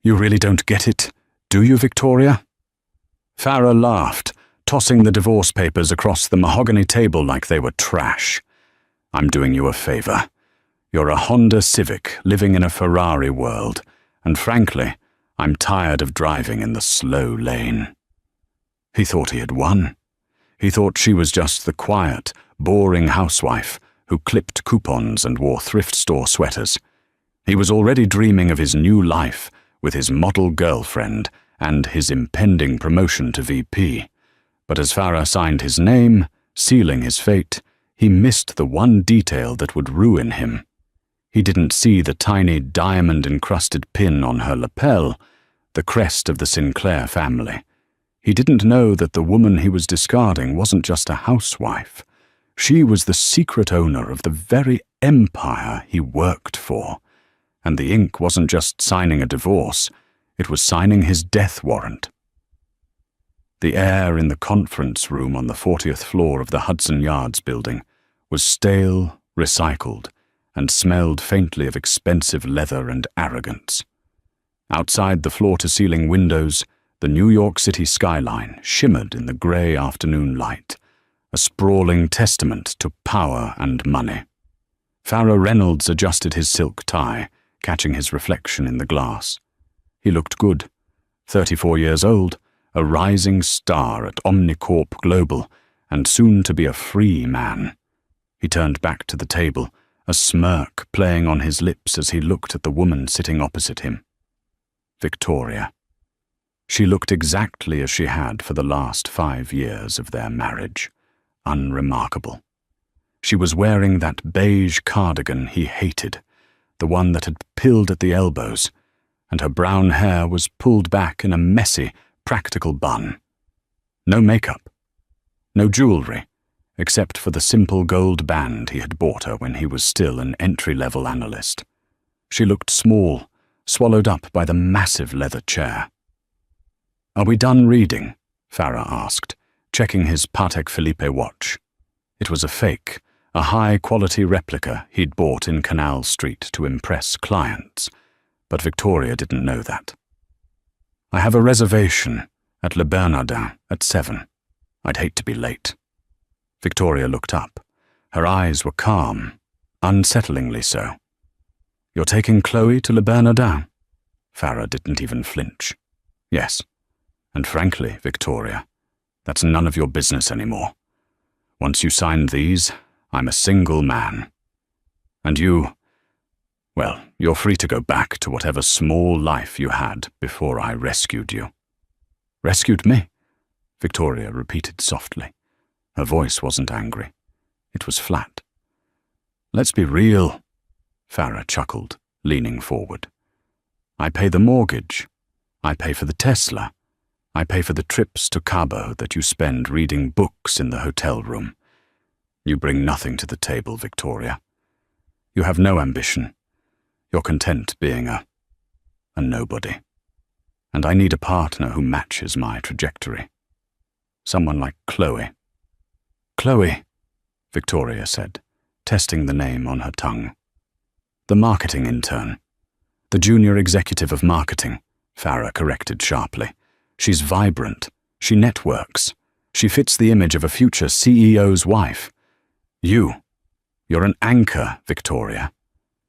You really don't get it, do you, Victoria? Farah laughed, tossing the divorce papers across the mahogany table like they were trash. I'm doing you a favor. You're a Honda Civic living in a Ferrari world, and frankly, I'm tired of driving in the slow lane. He thought he had won. He thought she was just the quiet, boring housewife who clipped coupons and wore thrift store sweaters. He was already dreaming of his new life with his model girlfriend and his impending promotion to VP. But as Farah signed his name, sealing his fate, he missed the one detail that would ruin him. He didn't see the tiny diamond-encrusted pin on her lapel, the crest of the Sinclair family. He didn't know that the woman he was discarding wasn't just a housewife. She was the secret owner of the very empire he worked for. And the ink wasn't just signing a divorce, it was signing his death warrant. The air in the conference room on the 40th floor of the Hudson Yards building was stale, recycled, and smelled faintly of expensive leather and arrogance. Outside the floor-to-ceiling windows, the New York City skyline shimmered in the grey afternoon light, a sprawling testament to power and money. Farah Reynolds adjusted his silk tie, catching his reflection in the glass. He looked good, 34 years old, a rising star at Omnicorp Global, and soon to be a free man. He turned back to the table, a smirk playing on his lips as he looked at the woman sitting opposite him. Victoria. She looked exactly as she had for the last 5 years of their marriage, unremarkable. She was wearing that beige cardigan he hated, the one that had pilled at the elbows, and her brown hair was pulled back in a messy, practical bun. No makeup, no jewelry, except for the simple gold band he had bought her when he was still an entry-level analyst. She looked small, swallowed up by the massive leather chair. "Are we done reading?" Farah asked, checking his Patek Philippe watch. It was a fake, a high-quality replica he'd bought in Canal Street to impress clients, but Victoria didn't know that. "I have a reservation at Le Bernardin at 7. I'd hate to be late." Victoria looked up. Her eyes were calm, unsettlingly so. "You're taking Chloe to Le Bernardin?" Farah didn't even flinch. "Yes. And frankly, Victoria, that's none of your business anymore. Once you signed these, I'm a single man. And you, well, you're free to go back to whatever small life you had before I rescued you." "Rescued me?" Victoria repeated softly. Her voice wasn't angry. It was flat. "Let's be real," Farah chuckled, leaning forward. "I pay the mortgage. I pay for the Tesla. I pay for the trips to Cabo that you spend reading books in the hotel room. You bring nothing to the table, Victoria. You have no ambition. You're content being a nobody. And I need a partner who matches my trajectory. Someone like Chloe." "Chloe," Victoria said, testing the name on her tongue. "The marketing intern. The junior executive of marketing," Farah corrected sharply. "She's vibrant. She networks. She fits the image of a future CEO's wife. You're an anchor, Victoria,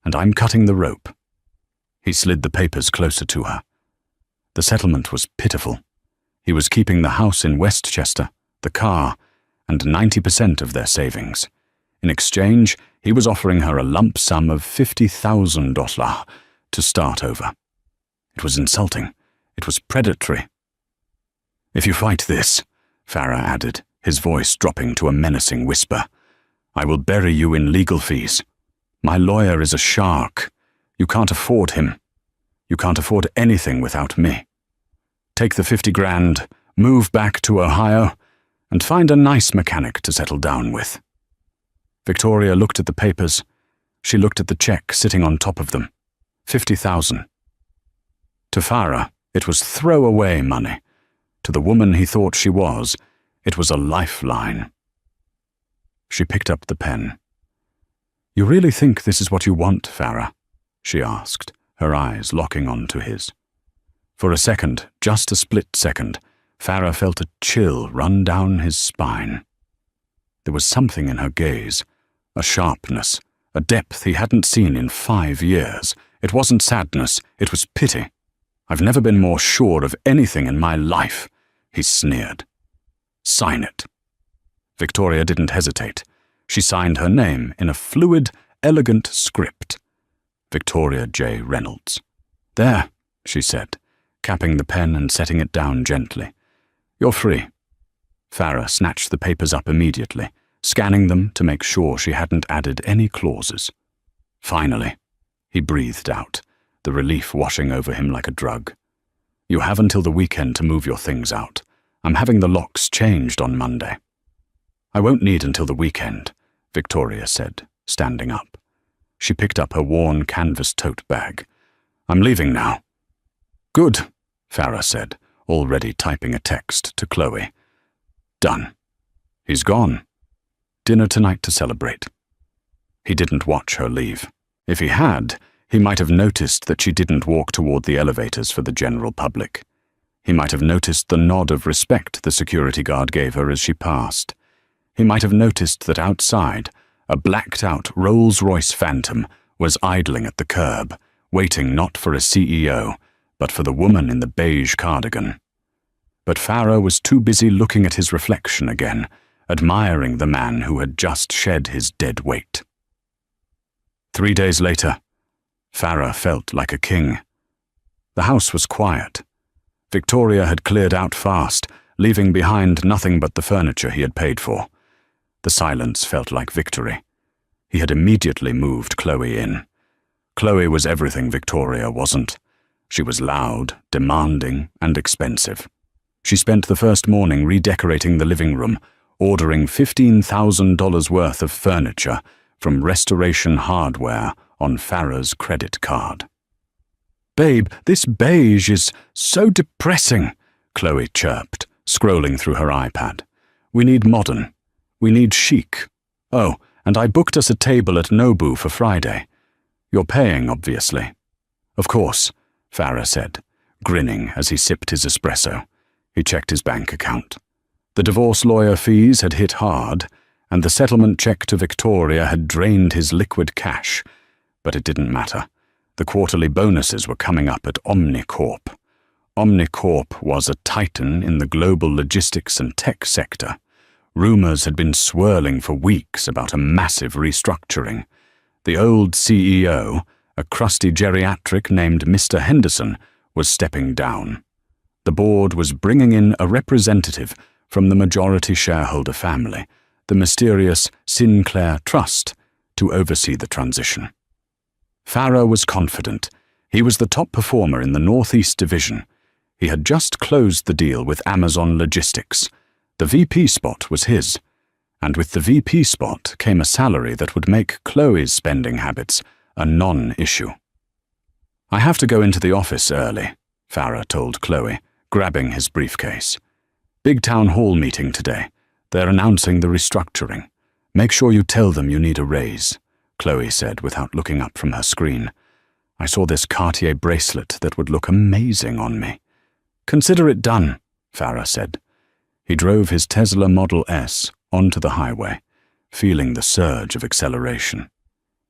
and I'm cutting the rope." He slid the papers closer to her. The settlement was pitiful. He was keeping the house in Westchester, the car, and 90% of their savings. In exchange, he was offering her a lump sum of $50,000 to start over. It was insulting. It was predatory. "If you fight this," Farah added, his voice dropping to a menacing whisper, "I will bury you in legal fees. My lawyer is a shark. You can't afford him. You can't afford anything without me. Take the 50 grand, move back to Ohio, and find a nice mechanic to settle down with." Victoria looked at the papers. She looked at the check sitting on top of them. 50,000. To Farah, it was throwaway money. To the woman he thought she was, it was a lifeline. She picked up the pen. "You really think this is what you want, Farah?" she asked, her eyes locking onto his. For a second, just a split second, Farah felt a chill run down his spine. There was something in her gaze, a sharpness, a depth he hadn't seen in 5 years. It wasn't sadness, it was pity. "I've never been more sure of anything in my life," he sneered. "Sign it." Victoria didn't hesitate. She signed her name in a fluid, elegant script. Victoria J. Reynolds. "There," she said, capping the pen and setting it down gently. "You're free." Farah snatched the papers up immediately, scanning them to make sure she hadn't added any clauses. "Finally," he breathed out, the relief washing over him like a drug. "You have until the weekend to move your things out. I'm having the locks changed on Monday." "I won't need until the weekend," Victoria said, standing up. She picked up her worn canvas tote bag. "I'm leaving now." "Good," Farah said, already typing a text to Chloe. "Done. He's gone. Dinner tonight to celebrate." He didn't watch her leave. If he had, he might have noticed that she didn't walk toward the elevators for the general public. He might have noticed the nod of respect the security guard gave her as she passed. He might have noticed that outside, a blacked-out Rolls-Royce Phantom was idling at the curb, waiting not for a CEO, but for the woman in the beige cardigan. But Farah was too busy looking at his reflection again, admiring the man who had just shed his dead weight. 3 days later, Farah felt like a king. The house was quiet. Victoria had cleared out fast, leaving behind nothing but the furniture he had paid for. The silence felt like victory. He had immediately moved Chloe in. Chloe was everything Victoria wasn't. She was loud, demanding, and expensive. She spent the first morning redecorating the living room, ordering $15,000 worth of furniture from Restoration Hardware on Farah's credit card. "Babe, this beige is so depressing," Chloe chirped, scrolling through her iPad. "We need modern. We need chic. Oh, and I booked us a table at Nobu for Friday. You're paying, obviously." "Of course," Farah said, grinning as he sipped his espresso. He checked his bank account. The divorce lawyer fees had hit hard, and the settlement check to Victoria had drained his liquid cash. But it didn't matter. The quarterly bonuses were coming up at Omnicorp. Omnicorp was a titan in the global logistics and tech sector. Rumors had been swirling for weeks about a massive restructuring. The old CEO, a crusty geriatric named Mr. Henderson, was stepping down. The board was bringing in a representative from the majority shareholder family, the mysterious Sinclair Trust, to oversee the transition. Farah was confident. He was the top performer in the Northeast Division. He had just closed the deal with Amazon Logistics. The VP spot was his, and with the VP spot came a salary that would make Chloe's spending habits a non-issue. "I have to go into the office early," Farah told Chloe, grabbing his briefcase. "Big town hall meeting today. They're announcing the restructuring. Make sure you tell them you need a raise," Chloe said without looking up from her screen. "I saw this Cartier bracelet that would look amazing on me." "Consider it done," Farah said. He drove his Tesla Model S onto the highway, feeling the surge of acceleration.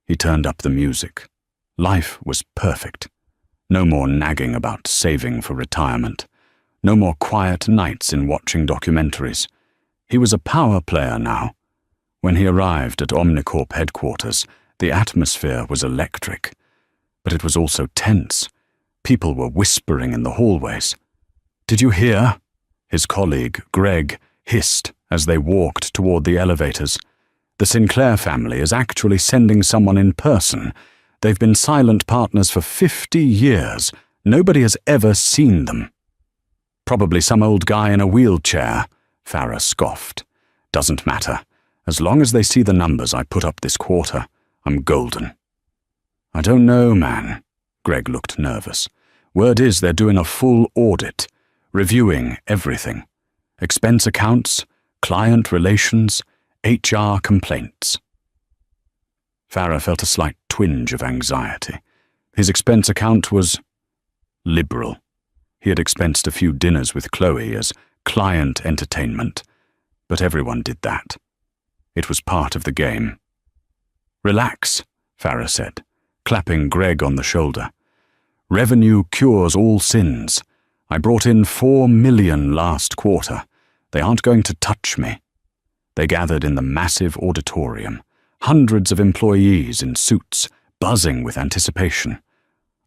He turned up the music. Life was perfect. No more nagging about saving for retirement. No more quiet nights in watching documentaries. He was a power player now. When he arrived at Omnicorp headquarters, the atmosphere was electric. But it was also tense. People were whispering in the hallways. "Did you hear?" His colleague, Greg, hissed as they walked toward the elevators. "The Sinclair family is actually sending someone in person. They've been silent partners for 50 years. Nobody has ever seen them." "Probably some old guy in a wheelchair," Farah scoffed. "Doesn't matter. As long as they see the numbers I put up this quarter, I'm golden." "I don't know, man." Greg looked nervous. "Word is they're doing a full audit, reviewing everything. Expense accounts, client relations, HR complaints." Farah felt a slight twinge of anxiety. His expense account was liberal. He had expensed a few dinners with Chloe as client entertainment, but everyone did that. It was part of the game. "Relax," Farah said, clapping Greg on the shoulder. "Revenue cures all sins. I brought in $4 million last quarter. They aren't going to touch me." They gathered in the massive auditorium, hundreds of employees in suits, buzzing with anticipation.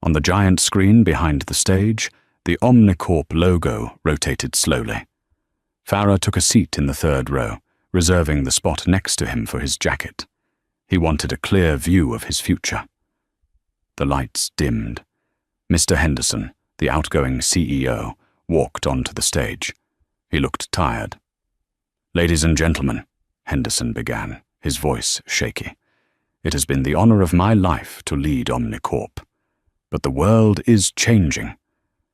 On the giant screen behind the stage, the Omnicorp logo rotated slowly. Farah took a seat in the third row, reserving the spot next to him for his jacket. He wanted a clear view of his future. The lights dimmed. Mr. Henderson, the outgoing CEO, walked onto the stage. He looked tired. "Ladies and gentlemen," Henderson began, his voice shaky, "it has been the honor of my life to lead Omnicorp. But the world is changing,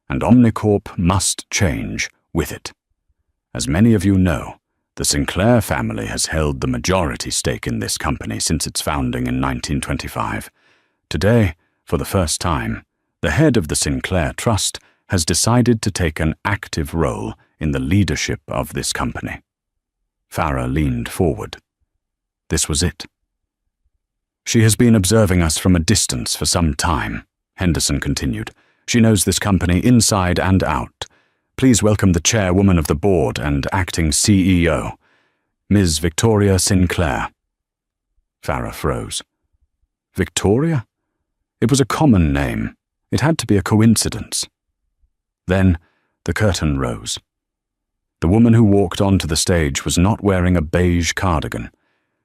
and Omnicorp must change with it. As many of you know, the Sinclair family has held the majority stake in this company since its founding in 1925. Today, for the first time, the head of the Sinclair Trust has decided to take an active role in the leadership of this company." Farah leaned forward. This was it. "She has been observing us from a distance for some time," Henderson continued. "She knows this company inside and out. Please welcome the chairwoman of the board and acting CEO, Ms. Victoria Sinclair." Farah froze. Victoria? It was a common name. It had to be a coincidence. Then the curtain rose. The woman who walked onto the stage was not wearing a beige cardigan.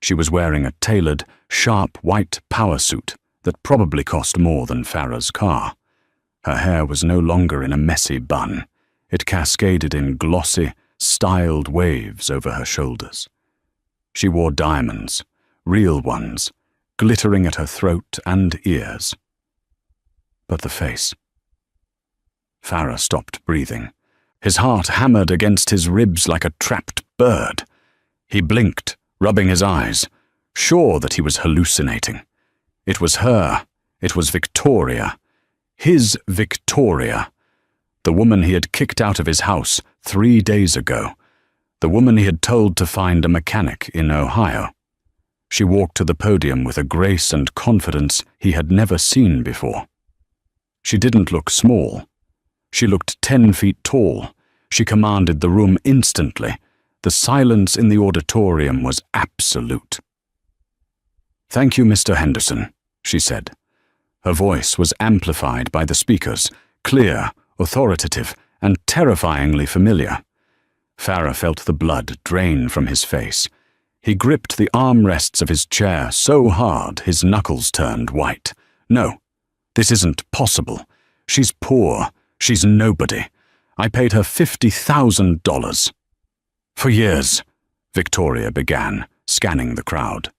She was wearing a tailored, sharp white power suit that probably cost more than Farah's car. Her hair was no longer in a messy bun. It cascaded in glossy, styled waves over her shoulders. She wore diamonds, real ones, glittering at her throat and ears. But the face. Farah stopped breathing. His heart hammered against his ribs like a trapped bird. He blinked, rubbing his eyes, sure that he was hallucinating. It was her. It was Victoria. His Victoria. The woman he had kicked out of his house 3 days ago. The woman he had told to find a mechanic in Ohio. She walked to the podium with a grace and confidence he had never seen before. She didn't look small. She looked 10 feet tall. She commanded the room instantly. The silence in the auditorium was absolute. "Thank you, Mr. Henderson," she said. Her voice was amplified by the speakers, clear, authoritative, and terrifyingly familiar. Farah felt the blood drain from his face. He gripped the armrests of his chair so hard his knuckles turned white. "No, this isn't possible. She's poor. She's nobody. I paid her $50,000. "For years," Victoria began, scanning the crowd.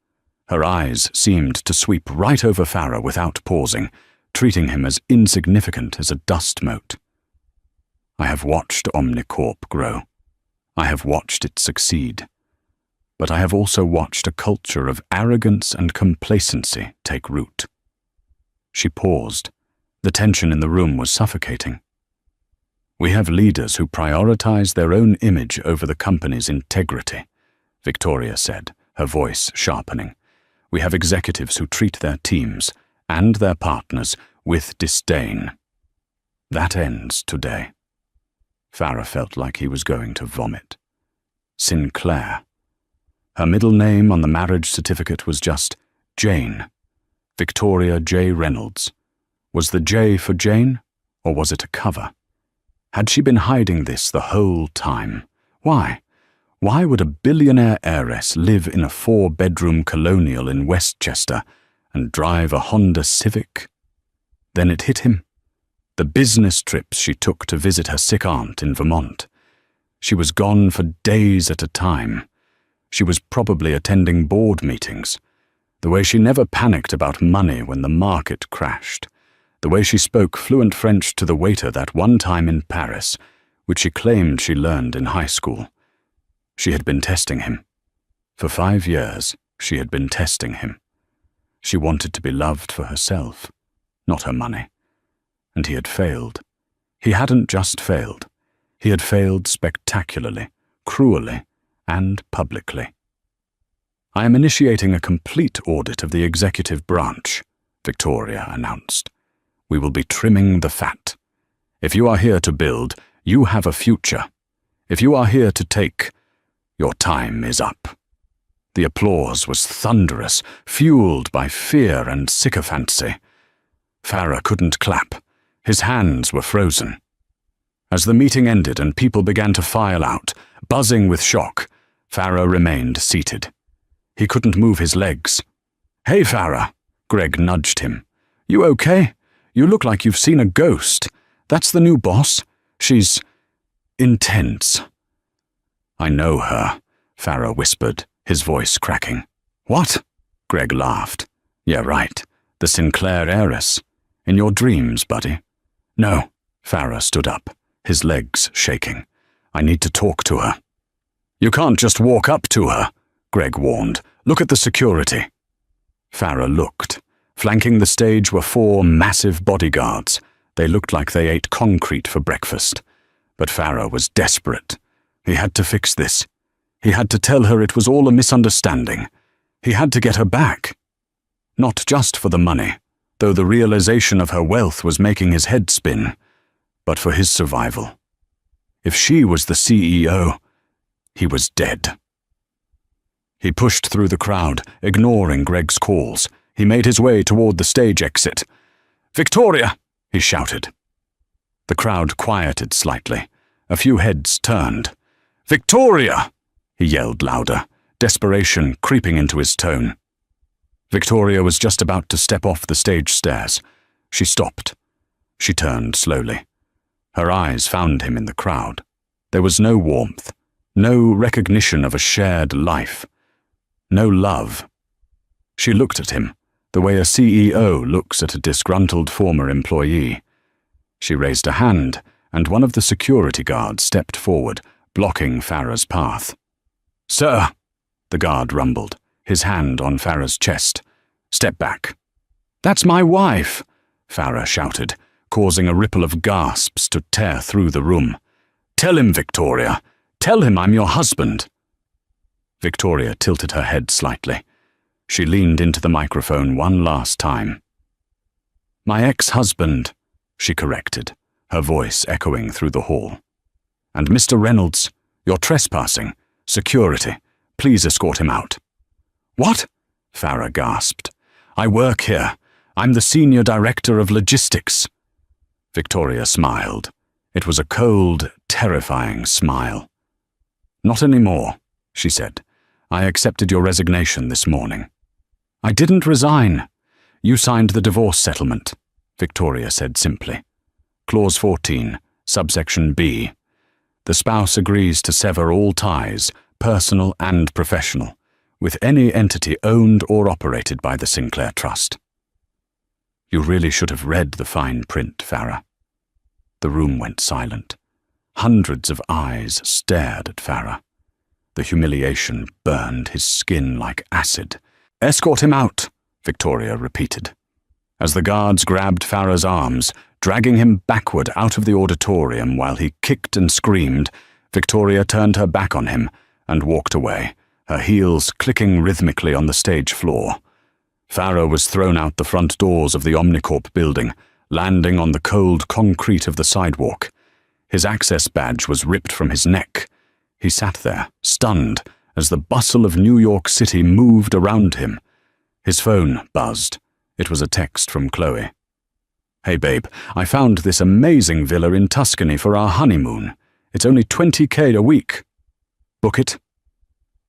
Her eyes seemed to sweep right over Farah without pausing, treating him as insignificant as a dust mote. "I have watched Omnicorp grow. I have watched it succeed. But I have also watched a culture of arrogance and complacency take root." She paused. The tension in the room was suffocating. "We have leaders who prioritize their own image over the company's integrity," Victoria said, her voice sharpening. "We have executives who treat their teams and their partners with disdain. That ends today." Farah felt like he was going to vomit. Sinclair. Her middle name on the marriage certificate was just Jane. Victoria J. Reynolds. Was the J for Jane, or was it a cover? Had she been hiding this the whole time? Why? Why would a billionaire heiress live in a 4-bedroom colonial in Westchester and drive a Honda Civic? Then it hit him. The business trips she took to visit her sick aunt in Vermont. She was gone for days at a time. She was probably attending board meetings. The way she never panicked about money when the market crashed. The way she spoke fluent French to the waiter that one time in Paris, which she claimed she learned in high school. She had been testing him. For 5 years, she had been testing him. She wanted to be loved for herself, not her money. And he had failed. He hadn't just failed. He had failed spectacularly, cruelly, and publicly. "I am initiating a complete audit of the executive branch," Victoria announced. "We will be trimming the fat. If you are here to build, you have a future. If you are here to take, your time is up." The applause was thunderous, fueled by fear and sycophancy. Farah couldn't clap. His hands were frozen. As the meeting ended and people began to file out, buzzing with shock, Farah remained seated. He couldn't move his legs. "Hey, Farah," Greg nudged him. "You okay? You look like you've seen a ghost. That's the new boss. She's intense." "I know her," Farah whispered, his voice cracking. "What?" Greg laughed. "Yeah, right. The Sinclair heiress. In your dreams, buddy." "No." Farah stood up, his legs shaking. "I need to talk to her." "You can't just walk up to her," Greg warned. "Look at the security." Farah looked. Flanking the stage were 4 massive bodyguards. They looked like they ate concrete for breakfast. But Farah was desperate. He had to fix this. He had to tell her it was all a misunderstanding. He had to get her back. Not just for the money, though the realization of her wealth was making his head spin, but for his survival. If she was the CEO, he was dead. He pushed through the crowd, ignoring Greg's calls. He made his way toward the stage exit. "Victoria!" he shouted. The crowd quieted slightly. A few heads turned. "Victoria!" he yelled louder, desperation creeping into his tone. Victoria was just about to step off the stage stairs. She stopped. She turned slowly. Her eyes found him in the crowd. There was no warmth, no recognition of a shared life, no love. She looked at him, the way a CEO looks at a disgruntled former employee. She raised a hand, and one of the security guards stepped forward, blocking Farah's path. "Sir," the guard rumbled, his hand on Farah's chest. "Step back." "That's my wife," Farah shouted, causing a ripple of gasps to tear through the room. "Tell him, Victoria. Tell him I'm your husband." Victoria tilted her head slightly. She leaned into the microphone one last time. "My ex-husband," she corrected, her voice echoing through the hall. "And Mr. Reynolds, you're trespassing. Security. Please escort him out." "What?" Farah gasped. "I work here. I'm the senior director of logistics." Victoria smiled. It was a cold, terrifying smile. "Not anymore," she said. "I accepted your resignation this morning." "I didn't resign. You signed the divorce settlement," Victoria said simply. Clause 14, subsection B. The spouse agrees to sever all ties, personal and professional, with any entity owned or operated by the Sinclair Trust. "You really should have read the fine print, Farah." The room went silent. Hundreds of eyes stared at Farah. The humiliation burned his skin like acid. "Escort him out," Victoria repeated. As the guards grabbed Farah's arms, dragging him backward out of the auditorium while he kicked and screamed, Victoria turned her back on him and walked away, her heels clicking rhythmically on the stage floor. Farah was thrown out the front doors of the Omnicorp building, landing on the cold concrete of the sidewalk. His access badge was ripped from his neck. He sat there, stunned, as the bustle of New York City moved around him. His phone buzzed. It was a text from Chloe. "Hey babe, I found this amazing villa in Tuscany for our honeymoon. It's only $20K a week. Book it?"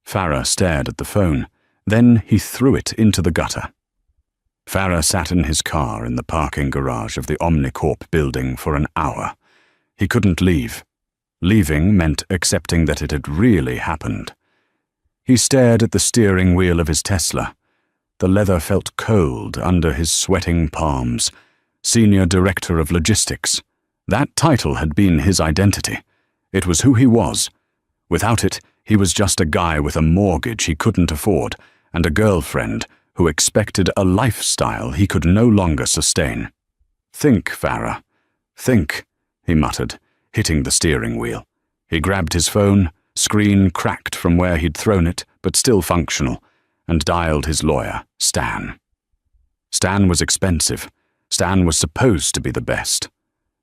Farah stared at the phone. Then he threw it into the gutter. Farah sat in his car in the parking garage of the Omnicorp building for an hour. He couldn't leave. Leaving meant accepting that it had really happened. He stared at the steering wheel of his Tesla. The leather felt cold under his sweating palms. Senior Director of Logistics. That title had been his identity. It was who he was. Without it, he was just a guy with a mortgage he couldn't afford and a girlfriend who expected a lifestyle he could no longer sustain. "Think, Farah. Think," he muttered, hitting the steering wheel. He grabbed his phone, screen cracked from where he'd thrown it, but still functional, and dialed his lawyer, Stan. Stan was expensive. Stan was supposed to be the best.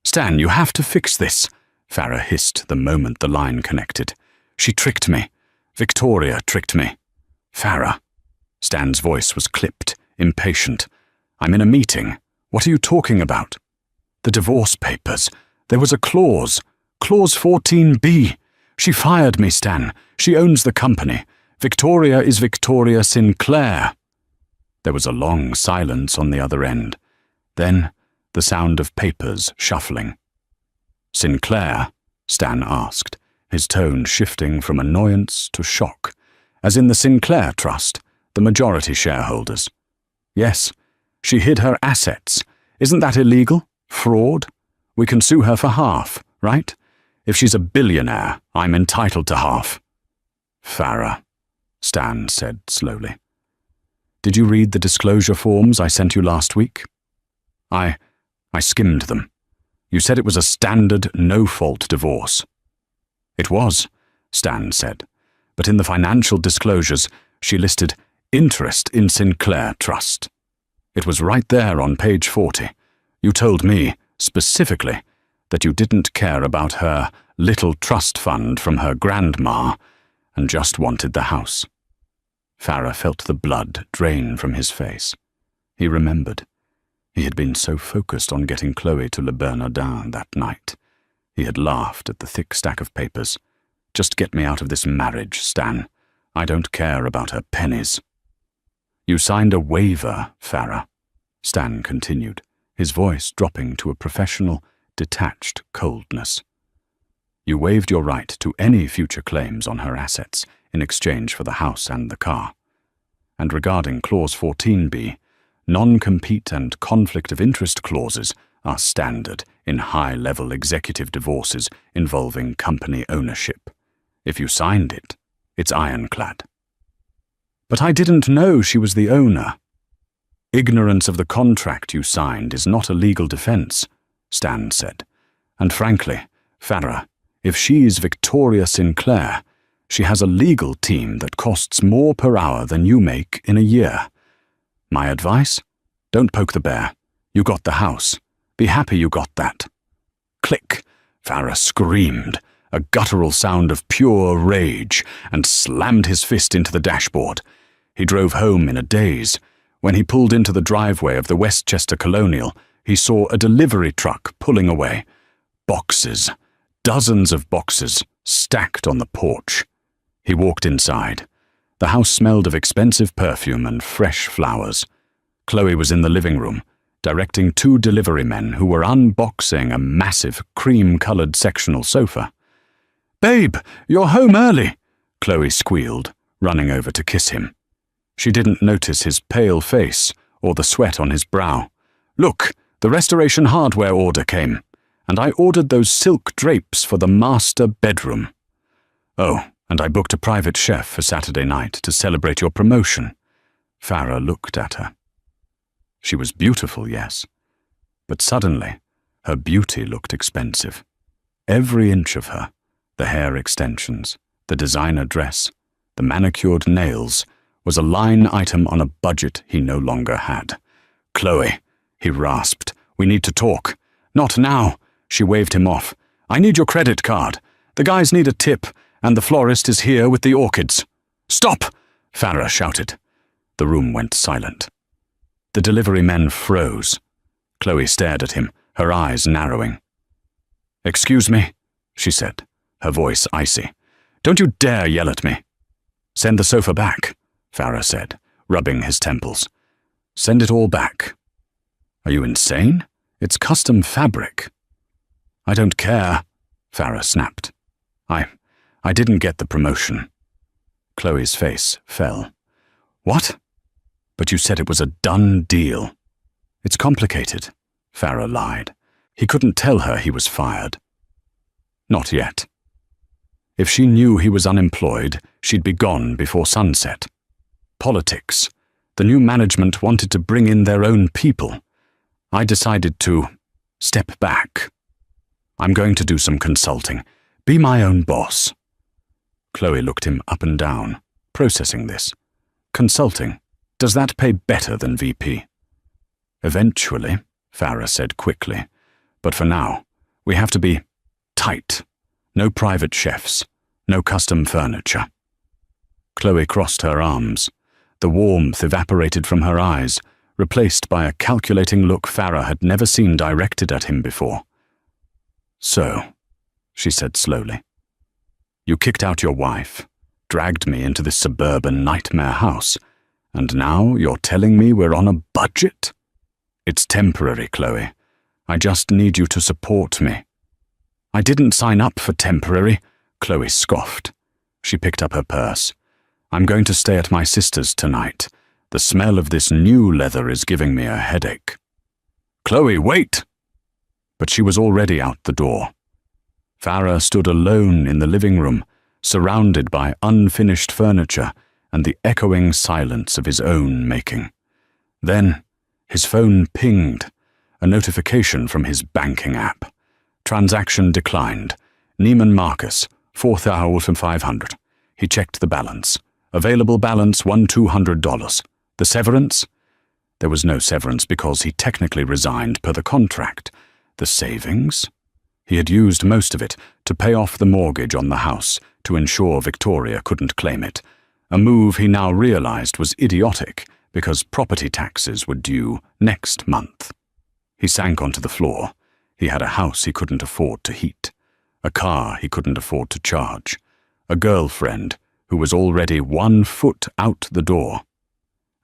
"Stan, you have to fix this," Farah hissed the moment the line connected. "She tricked me. Victoria tricked me." "Farah." Stan's voice was clipped, impatient. "I'm in a meeting. What are you talking about?" "The divorce papers. There was a clause. Clause 14B. She fired me, Stan. She owns the company. Victoria is Victoria Sinclair." There was a long silence on the other end. Then, the sound of papers shuffling. "Sinclair?" Stan asked, his tone shifting from annoyance to shock. "As in the Sinclair Trust, the majority shareholders?" "Yes. She hid her assets. Isn't that illegal? Fraud? We can sue her for half, right? If she's a billionaire, I'm entitled to half." "Farah," Stan said slowly. "Did you read the disclosure forms I sent you last week?" I skimmed them. You said it was a standard, no-fault divorce." "It was," Stan said, "but in the financial disclosures, she listed interest in Sinclair Trust. It was right there on page 40. You told me, specifically, that you didn't care about her little trust fund from her grandma and just wanted the house." Farah felt the blood drain from his face. He remembered. He had been so focused on getting Chloe to Le Bernardin that night. He had laughed at the thick stack of papers. "Just get me out of this marriage, Stan. I don't care about her pennies." "You signed a waiver, Farah," Stan continued, his voice dropping to a professional, detached coldness. "You waived your right to any future claims on her assets in exchange for the house and the car. And regarding Clause 14B, non-compete and conflict of interest clauses are standard in high-level executive divorces involving company ownership. If you signed it, it's ironclad." "But I didn't know she was the owner." "Ignorance of the contract you signed is not a legal defense," Stan said. "And frankly, Farah, if she's Victoria Sinclair, she has a legal team that costs more per hour than you make in a year. My advice? Don't poke the bear. You got the house. Be happy you got that." Click! Farah screamed, a guttural sound of pure rage, and slammed his fist into the dashboard. He drove home in a daze. When he pulled into the driveway of the Westchester Colonial, he saw a delivery truck pulling away. Boxes, dozens of boxes, stacked on the porch. He walked inside. The house smelled of expensive perfume and fresh flowers. Chloe was in the living room, directing 2 delivery men who were unboxing a massive cream-colored sectional sofa. "Babe, you're home early," Chloe squealed, running over to kiss him. She didn't notice his pale face or the sweat on his brow. "Look, the restoration hardware order came, and I ordered those silk drapes for the master bedroom. Oh, and I booked a private chef for Saturday night to celebrate your promotion." Farah looked at her. She was beautiful, yes, but suddenly her beauty looked expensive. Every inch of her, the hair extensions, the designer dress, the manicured nails, was a line item on a budget he no longer had. "Chloe," he rasped, "we need to talk." "Not now," she waved him off. "I need your credit card. The guys need a tip, and the florist is here with the orchids." "Stop!" Farah shouted. The room went silent. The delivery men froze. Chloe stared at him, her eyes narrowing. "Excuse me," she said, her voice icy. "Don't you dare yell at me." "Send the sofa back," Farah said, rubbing his temples. "Send it all back." "Are you insane? It's custom fabric." "I don't care," Farah snapped. I didn't get the promotion." Chloe's face fell. "What? But you said it was a done deal." "It's complicated," Farah lied. He couldn't tell her he was fired. Not yet. If she knew he was unemployed, she'd be gone before sunset. Politics. The new management wanted to bring in their own people. I decided to step back. I'm going to do some consulting. Be my own boss." Chloe looked him up and down, processing this. "Consulting? Does that pay better than VP?" "Eventually," Farah said quickly. "But for now, we have to be tight. No private chefs, no custom furniture." Chloe crossed her arms. The warmth evaporated from her eyes, replaced by a calculating look Farah had never seen directed at him before. "So," she said slowly, "you kicked out your wife, dragged me into this suburban nightmare house, and now you're telling me we're on a budget? It's temporary, Chloe. I just need you to support me." "I didn't sign up for temporary," Chloe scoffed. She picked up her purse. "I'm going to stay at my sister's tonight. The smell of this new leather is giving me a headache." "Chloe, wait!" But she was already out the door. Farah stood alone in the living room, surrounded by unfinished furniture and the echoing silence of his own making. Then, his phone pinged, a notification from his banking app. Transaction declined. Neiman Marcus, 4,500. He checked the balance. Available balance $1,200. The severance? There was no severance because he technically resigned per the contract. The savings? He had used most of it to pay off the mortgage on the house to ensure Victoria couldn't claim it, a move he now realized was idiotic because property taxes were due next month. He sank onto the floor. He had a house he couldn't afford to heat, a car he couldn't afford to charge, a girlfriend who was already 1 foot out the door.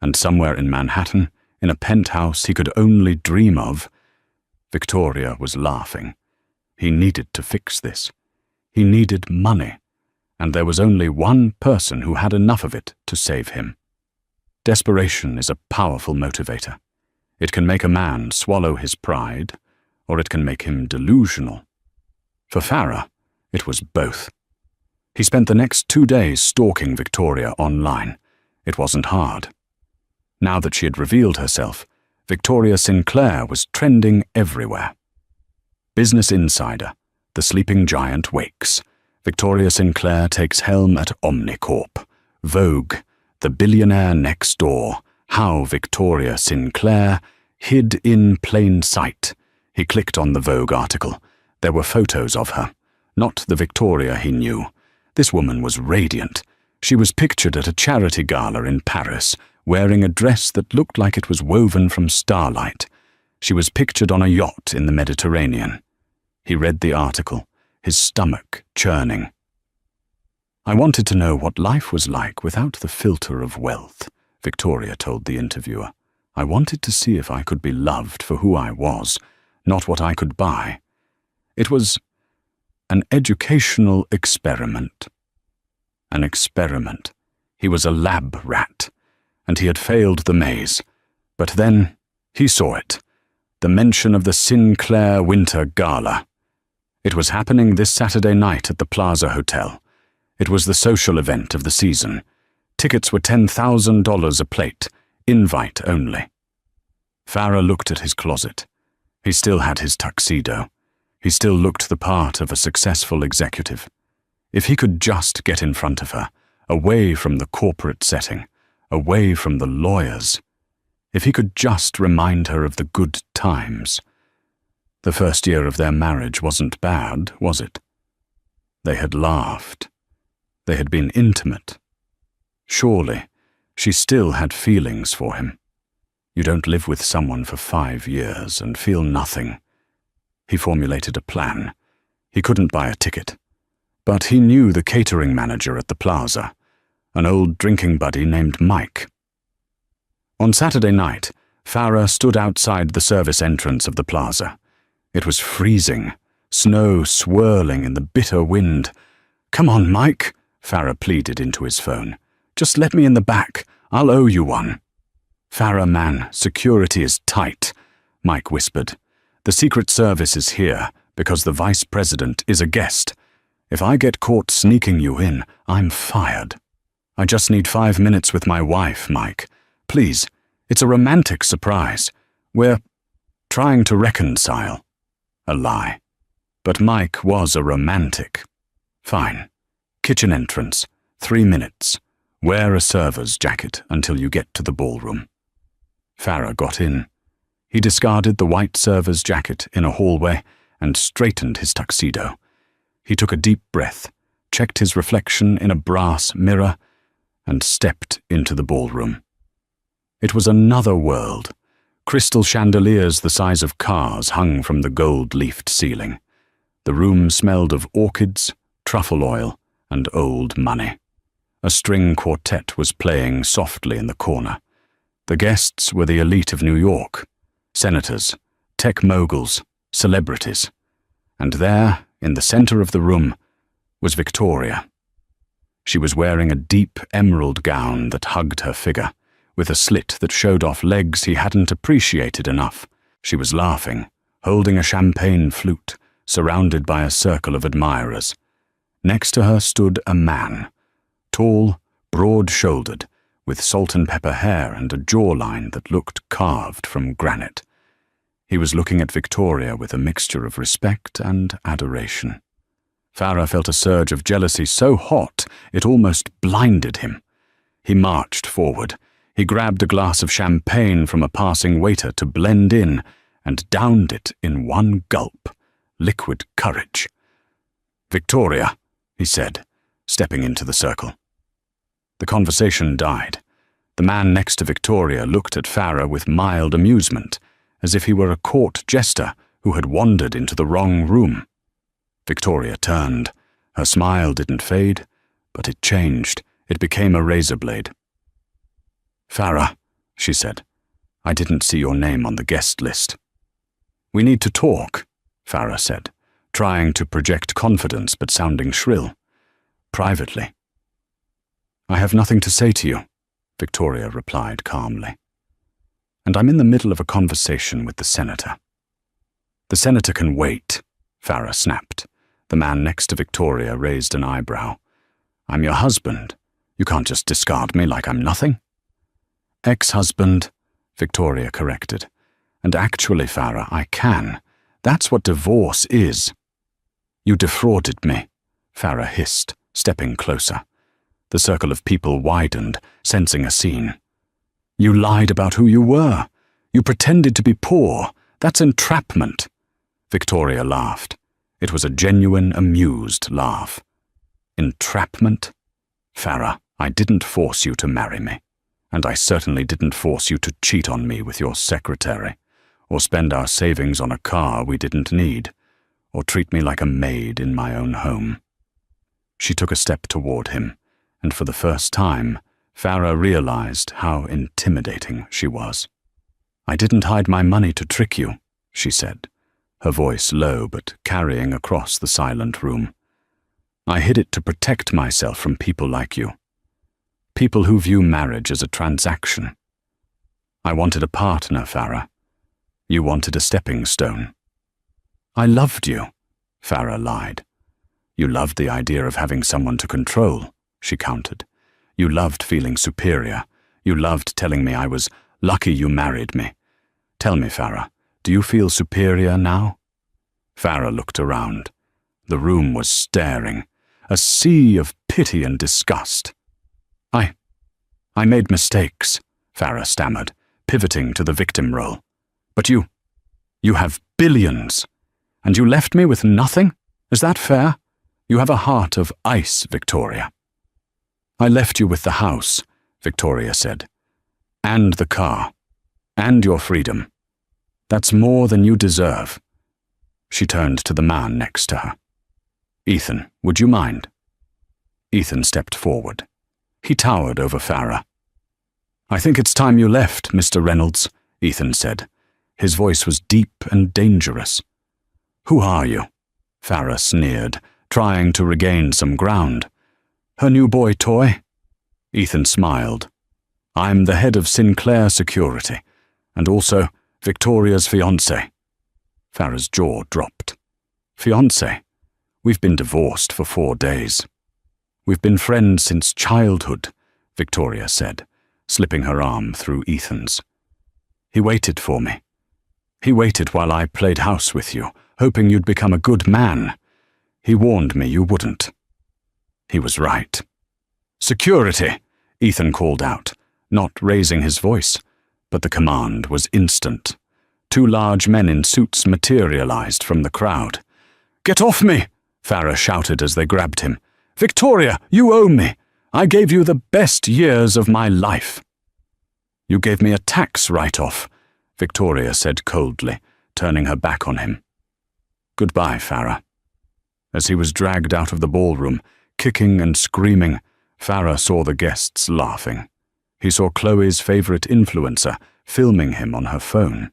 And somewhere in Manhattan, in a penthouse he could only dream of, Victoria was laughing. He needed to fix this. He needed money, and there was only one person who had enough of it to save him. Desperation is a powerful motivator. It can make a man swallow his pride, or it can make him delusional. For Farah, it was both. He spent the next 2 days stalking Victoria online. It wasn't hard. Now that she had revealed herself, Victoria Sinclair was trending everywhere. Business Insider, the sleeping giant wakes. Victoria Sinclair takes helm at Omnicorp. Vogue, the billionaire next door. How Victoria Sinclair hid in plain sight. He clicked on the Vogue article. There were photos of her. Not the Victoria he knew. This woman was radiant. She was pictured at a charity gala in Paris, wearing a dress that looked like it was woven from starlight. She was pictured on a yacht in the Mediterranean. He read the article, his stomach churning. "I wanted to know what life was like without the filter of wealth," Victoria told the interviewer. "I wanted to see if I could be loved for who I was, not what I could buy. It was an educational experiment." An experiment. He was a lab rat, and he had failed the maze. But then he saw it. The mention of the Sinclair Winter Gala. It was happening this Saturday night at the Plaza Hotel. It was the social event of the season. Tickets were $10,000 a plate, invite only. Farah looked at his closet. He still had his tuxedo. He still looked the part of a successful executive. If he could just get in front of her, away from the corporate setting, away from the lawyers. If he could just remind her of the good times. The first year of their marriage wasn't bad, was it? They had laughed. They had been intimate. Surely, she still had feelings for him. You don't live with someone for 5 years and feel nothing. He formulated a plan. He couldn't buy a ticket. But he knew the catering manager at the plaza, an old drinking buddy named Mike. On Saturday night, Farah stood outside the service entrance of the plaza. It was freezing, snow swirling in the bitter wind. "Come on, Mike," Farah pleaded into his phone. "Just let me in the back. I'll owe you one." "Farah, man, security is tight," Mike whispered. "The Secret Service is here because the Vice President is a guest. If I get caught sneaking you in, I'm fired. I just need 5 minutes with my wife, Mike. Please, it's a romantic surprise. We're trying to reconcile." A lie. But Mike was a romantic. Fine. Kitchen entrance, 3 minutes. Wear a server's jacket until you get to the ballroom. Farah got in. He discarded the white server's jacket in a hallway and straightened his tuxedo. He took a deep breath, checked his reflection in a brass mirror, and stepped into the ballroom. It was another world. Crystal chandeliers the size of cars hung from the gold-leafed ceiling. The room smelled of orchids, truffle oil, and old money. A string quartet was playing softly in the corner. The guests were the elite of New York, senators, tech moguls, celebrities. And there, in the center of the room, was Victoria. She was wearing a deep emerald gown that hugged her figure, with a slit that showed off legs he hadn't appreciated enough. She was laughing, holding a champagne flute, surrounded by a circle of admirers. Next to her stood a man, tall, broad-shouldered, with salt and pepper hair and a jawline that looked carved from granite. He was looking at Victoria with a mixture of respect and adoration. Farah felt a surge of jealousy so hot it almost blinded him. He marched forward. He grabbed a glass of champagne from a passing waiter to blend in and downed it in one gulp. Liquid courage. "Victoria," he said, stepping into the circle. The conversation died. The man next to Victoria looked at Farah with mild amusement, as if he were a court jester who had wandered into the wrong room. Victoria turned. Her smile didn't fade, but it changed. It became a razor blade. "Farah," she said, "I didn't see your name on the guest list." "We need to talk," Farah said, trying to project confidence but sounding shrill. "Privately." "I have nothing to say to you," Victoria replied calmly. "And I'm in the middle of a conversation with the senator." "The senator can wait," Farah snapped. The man next to Victoria raised an eyebrow. "I'm your husband. You can't just discard me like I'm nothing." "Ex-husband," Victoria corrected. "And actually, Farah, I can. That's what divorce is." "You defrauded me," Farah hissed, stepping closer. The circle of people widened, sensing a scene. "You lied about who you were. You pretended to be poor. That's entrapment." Victoria laughed. It was a genuine, amused laugh. "Entrapment? Farah, I didn't force you to marry me. And I certainly didn't force you to cheat on me with your secretary, or spend our savings on a car we didn't need, or treat me like a maid in my own home." She took a step toward him, and for the first time, Farah realized how intimidating she was. "I didn't hide my money to trick you," she said, her voice low but carrying across the silent room. "I hid it to protect myself from people like you. People who view marriage as a transaction. I wanted a partner, Farah. You wanted a stepping stone." "I loved you," Farah lied. "You loved the idea of having someone to control," she countered. "You loved feeling superior. You loved telling me I was lucky you married me. Tell me, Farah, do you feel superior now?" Farah looked around. The room was staring, a sea of pity and disgust. I made mistakes," Farah stammered, pivoting to the victim role. "But you have billions, and you left me with nothing? Is that fair? You have a heart of ice, Victoria." "I left you with the house," Victoria said, "and the car, and your freedom. That's more than you deserve." She turned to the man next to her. "Ethan, would you mind?" Ethan stepped forward. He towered over Farah. "I think it's time you left, Mr. Reynolds," Ethan said. His voice was deep and dangerous. "Who are you?" Farah sneered, trying to regain some ground. "Her new boy toy?" Ethan smiled. "I'm the head of Sinclair Security, and also Victoria's fiancé." Farah's jaw dropped. "Fiancé? We've been divorced for 4 days." "We've been friends since childhood," Victoria said, slipping her arm through Ethan's. "He waited for me. He waited while I played house with you, hoping you'd become a good man. He warned me you wouldn't." He was right. "Security!" Ethan called out, not raising his voice, but the command was instant. 2 large men in suits materialized from the crowd. "Get off me!" Farah shouted as they grabbed him. "Victoria, you owe me! I gave you the best years of my life." "You gave me a tax write-off," Victoria said coldly, turning her back on him. "Goodbye, Farah." As he was dragged out of the ballroom, kicking and screaming, Farah saw the guests laughing. He saw Chloe's favorite influencer filming him on her phone.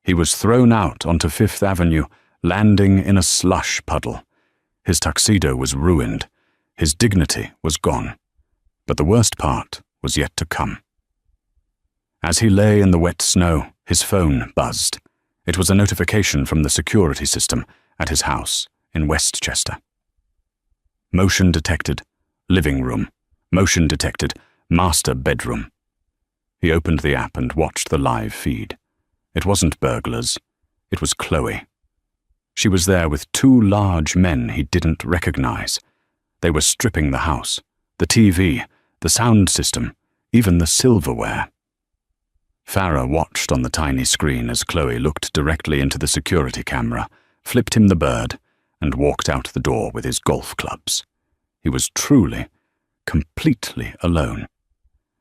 He was thrown out onto Fifth Avenue, landing in a slush puddle. His tuxedo was ruined. His dignity was gone. But the worst part was yet to come. As he lay in the wet snow, his phone buzzed. It was a notification from the security system at his house in Westchester. Motion detected. Living room. Motion detected. Master bedroom. He opened the app and watched the live feed. It wasn't burglars. It was Chloe. She was there with 2 large men he didn't recognize. They were stripping the house, the TV, the sound system, even the silverware. Farah watched on the tiny screen as Chloe looked directly into the security camera, flipped him the bird, and walked out the door with his golf clubs. He was truly, completely alone.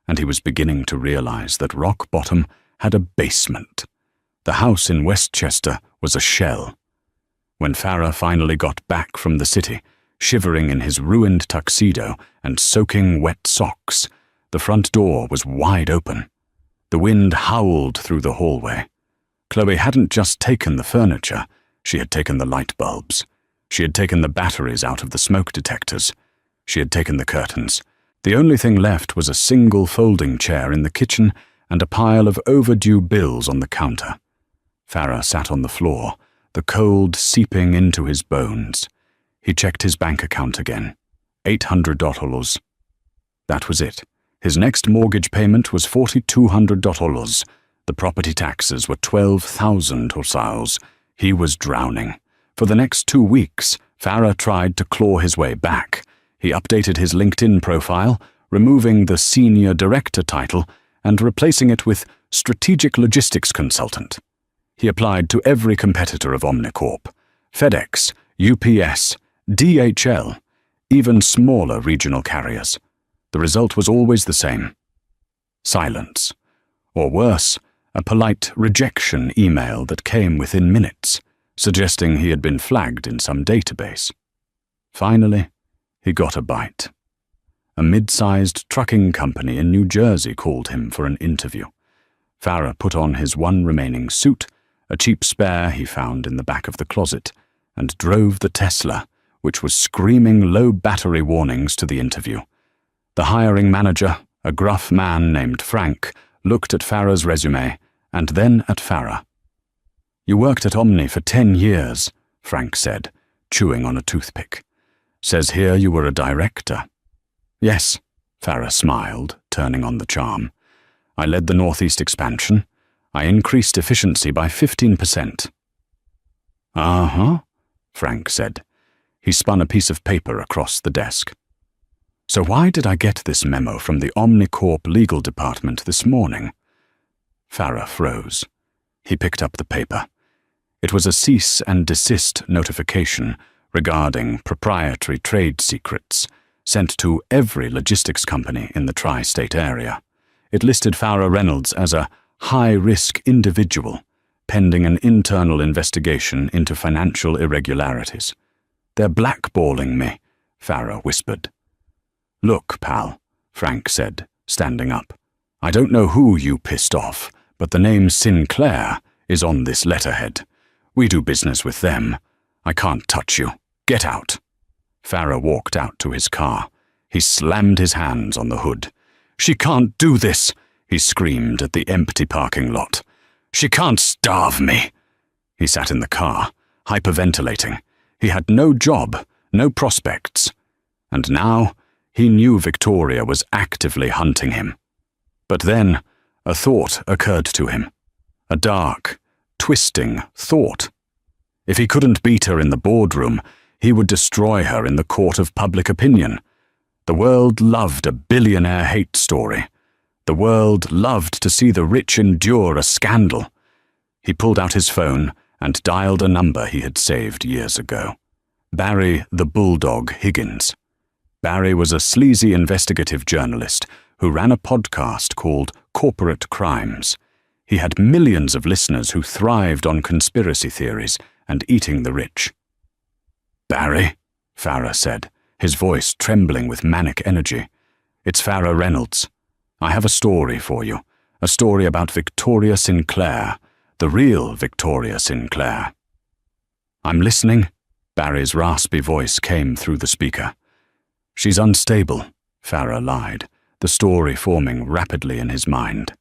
And he was beginning to realize that Rock Bottom had a basement. The house in Westchester was a shell. When Farah finally got back from the city, shivering in his ruined tuxedo and soaking wet socks, the front door was wide open. The wind howled through the hallway. Chloe hadn't just taken the furniture, she had taken the light bulbs. She had taken the batteries out of the smoke detectors. She had taken the curtains. The only thing left was a single folding chair in the kitchen and a pile of overdue bills on the counter. Farah sat on the floor, the cold seeping into his bones. He checked his bank account again. $800. That was it. His next mortgage payment was $4,200. The property taxes were 12,000 hussars. He was drowning. For the next 2 weeks, Farah tried to claw his way back. He updated his LinkedIn profile, removing the senior director title and replacing it with strategic logistics consultant. He applied to every competitor of Omnicorp: FedEx, UPS, DHL, even smaller regional carriers. The result was always the same: silence. Or worse, a polite rejection email that came within minutes, suggesting he had been flagged in some database. Finally, he got a bite. A mid-sized trucking company in New Jersey called him for an interview. Farah put on his one remaining suit, a cheap spare he found in the back of the closet, and drove the Tesla, which was screaming low battery warnings to the interview. The hiring manager, a gruff man named Frank, looked at Farah's resume and then at Farah. "You worked at Omni for 10 years, Frank said, chewing on a toothpick. "Says here you were a director." "Yes," Farah smiled, turning on the charm. "I led the Northeast expansion. I increased efficiency by 15%. "Uh-huh," Frank said. He spun a piece of paper across the desk. "So why did I get this memo from the Omnicorp legal department this morning?" Farah froze. He picked up the paper. It was a cease and desist notification regarding proprietary trade secrets, sent to every logistics company in the tri-state area. It listed Farah Reynolds as a high-risk individual, pending an internal investigation into financial irregularities. "They're blackballing me," Farah whispered. "Look, pal," Frank said, standing up. "I don't know who you pissed off, but the name Sinclair is on this letterhead. We do business with them. I can't touch you. Get out." Farah walked out to his car. He slammed his hands on the hood. "She can't do this," he screamed at the empty parking lot. "She can't starve me." He sat in the car, hyperventilating. He had no job, no prospects. And now he knew Victoria was actively hunting him. But then a thought occurred to him. A dark, twisting thought. If he couldn't beat her in the boardroom, he would destroy her in the court of public opinion. The world loved a billionaire hate story. The world loved to see the rich endure a scandal. He pulled out his phone and dialed a number he had saved years ago. Barry the Bulldog Higgins. Barry was a sleazy investigative journalist who ran a podcast called Corporate Crimes. He had millions of listeners who thrived on conspiracy theories and eating the rich. "Barry," Farah said, his voice trembling with manic energy. "It's Farah Reynolds. I have a story for you, a story about Victoria Sinclair, the real Victoria Sinclair." "I'm listening," Barry's raspy voice came through the speaker. "She's unstable," Farah lied, the story forming rapidly in his mind.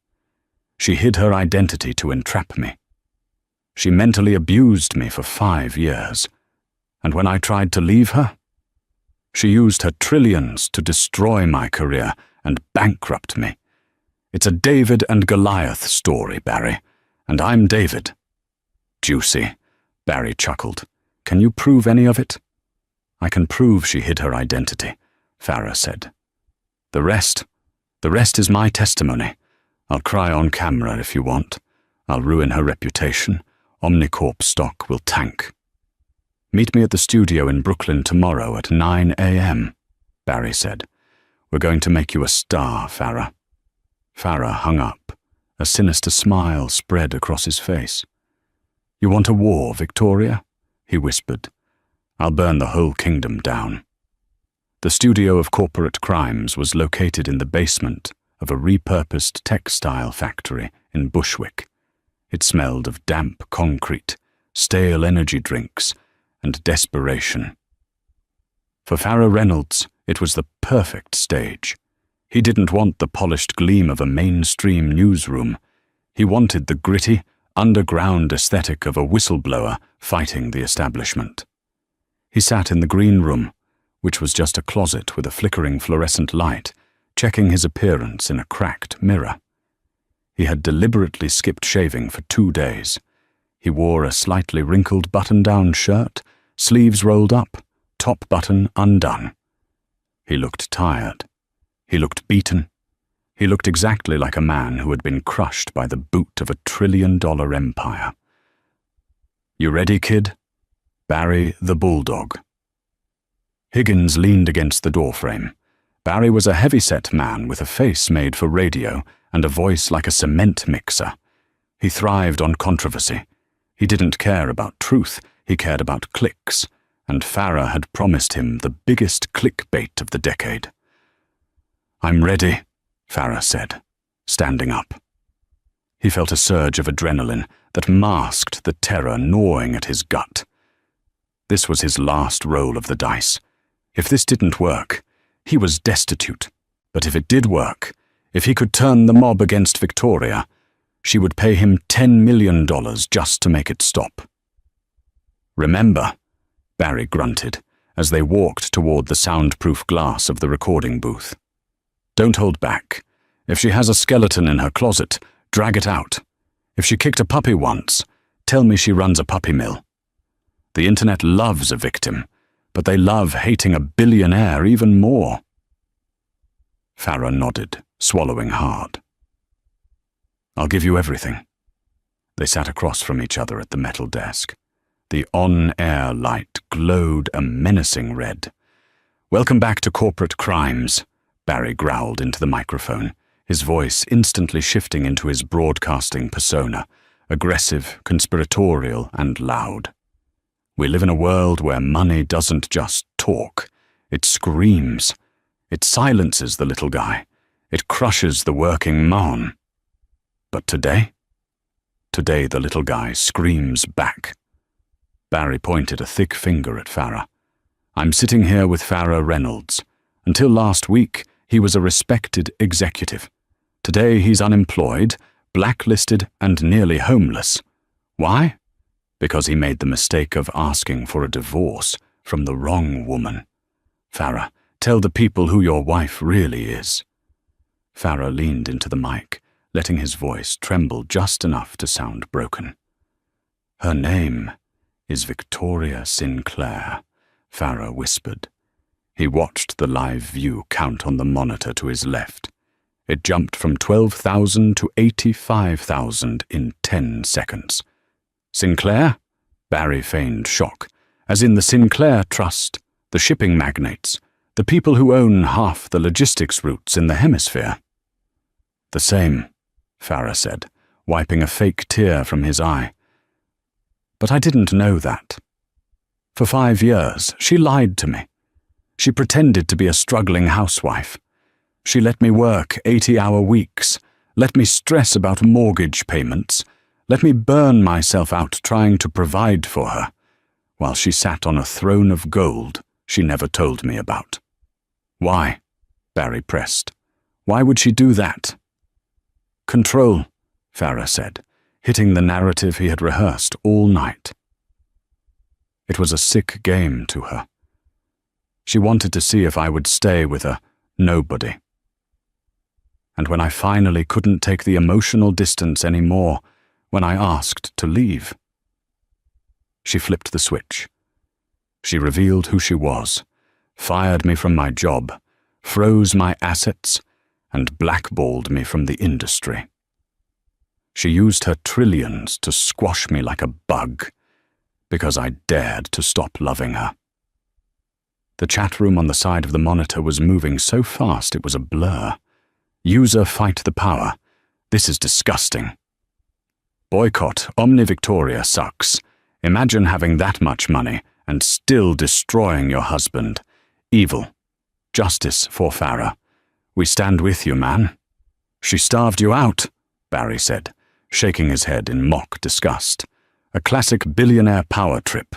"She hid her identity to entrap me. She mentally abused me for 5 years. And when I tried to leave her, she used her trillions to destroy my career and bankrupt me. It's a David and Goliath story, Barry, and I'm David." "Juicy," Barry chuckled. "Can you prove any of it?" "I can prove she hid her identity," Farah said. The rest is my testimony. I'll cry on camera if you want. I'll ruin her reputation. Omnicorp stock will tank." "Meet me at the studio in Brooklyn tomorrow at 9 a.m., Barry said. "We're going to make you a star, Farah." Farah hung up. A sinister smile spread across his face. "You want a war, Victoria?" he whispered. "I'll burn the whole kingdom down." The studio of Corporate Crimes was located in the basement of a repurposed textile factory in Bushwick. It smelled of damp concrete, stale energy drinks, and desperation. For Farah Reynolds, it was the perfect stage. He didn't want the polished gleam of a mainstream newsroom. He wanted the gritty, underground aesthetic of a whistleblower fighting the establishment. He sat in the green room, which was just a closet with a flickering fluorescent light, checking his appearance in a cracked mirror. He had deliberately skipped shaving for 2 days. He wore a slightly wrinkled button-down shirt, sleeves rolled up, top button undone. He looked tired. He looked beaten. He looked exactly like a man who had been crushed by the boot of a $1 trillion empire. "You ready, kid?" Barry the Bulldog. Higgins leaned against the doorframe. Barry was a heavy-set man with a face made for radio and a voice like a cement mixer. He thrived on controversy. He didn't care about truth, he cared about clicks, and Farah had promised him the biggest clickbait of the decade. "I'm ready," Farah said, standing up. He felt a surge of adrenaline that masked the terror gnawing at his gut. This was his last roll of the dice. If this didn't work, he was destitute. But if it did work, if he could turn the mob against Victoria, she would pay him $10 million just to make it stop. "Remember," Barry grunted as they walked toward the soundproof glass of the recording booth. "Don't hold back. If she has a skeleton in her closet, drag it out. If she kicked a puppy once, tell me she runs a puppy mill. The internet loves a victim, but they love hating a billionaire even more." Farah nodded, swallowing hard. "I'll give you everything." They sat across from each other at the metal desk. The on-air light glowed a menacing red. "Welcome back to Corporate Crimes," Barry growled into the microphone, his voice instantly shifting into his broadcasting persona, aggressive, conspiratorial, and loud. "We live in a world where money doesn't just talk, it screams. It silences the little guy. It crushes the working man. But today the little guy screams back." Barry pointed a thick finger at Farah. "I'm sitting here with Farah Reynolds. Until last week, he was a respected executive. Today he's unemployed, blacklisted, and nearly homeless. Why? Because he made the mistake of asking for a divorce from the wrong woman. Farah, tell the people who your wife really is." Farah leaned into the mic, letting his voice tremble just enough to sound broken. "Her name is Victoria Sinclair, Farah whispered. He watched the live view count on the monitor to his left. It jumped from 12,000 to 85,000 in 10 seconds. Sinclair? Barry feigned shock. As in the Sinclair Trust, the shipping magnates, the people who own half the logistics routes in the hemisphere. The same, Farah said, wiping a fake tear from his eye. But I didn't know that. For 5 years, she lied to me. She pretended to be a struggling housewife. She let me work 80-hour weeks, let me stress about mortgage payments, let me burn myself out trying to provide for her, while she sat on a throne of gold she never told me about. Why? Barry pressed. Why would she do that? Control, Farah said, hitting the narrative he had rehearsed all night. It was a sick game to her. She wanted to see if I would stay with a nobody. And when I finally couldn't take the emotional distance anymore, when I asked to leave, she flipped the switch. She revealed who she was, fired me from my job, froze my assets, and blackballed me from the industry. She used her trillions to squash me like a bug, because I dared to stop loving her. The chat room on the side of the monitor was moving so fast it was a blur. User fight the power. This is disgusting. Boycott Omni Victoria sucks. Imagine having that much money and still destroying your husband. Evil. Justice for Farah. We stand with you, man. She starved you out, Barry said, shaking his head in mock disgust. A classic billionaire power trip.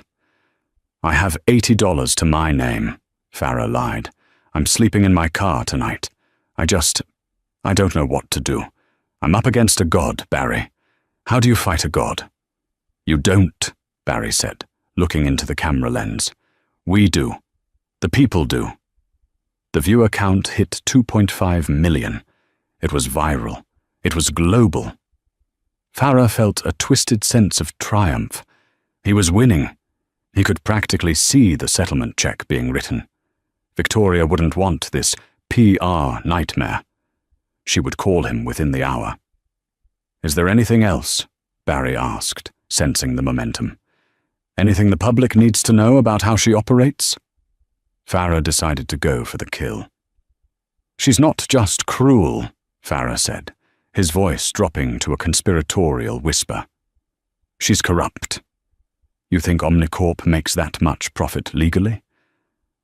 I have $80 to my name, Farah lied. I'm sleeping in my car tonight. I don't know what to do. I'm up against a god, Barry. How do you fight a god? You don't, Barry said, looking into the camera lens. We do. The people do. The viewer count hit 2.5 million. It was viral. It was global. Farah felt a twisted sense of triumph. He was winning. He could practically see the settlement check being written. Victoria wouldn't want this PR nightmare. She would call him within the hour. Is there anything else? Barry asked, sensing the momentum. Anything the public needs to know about how she operates? Farah decided to go for the kill. She's not just cruel, Farah said, his voice dropping to a conspiratorial whisper. She's corrupt. You think Omnicorp makes that much profit legally?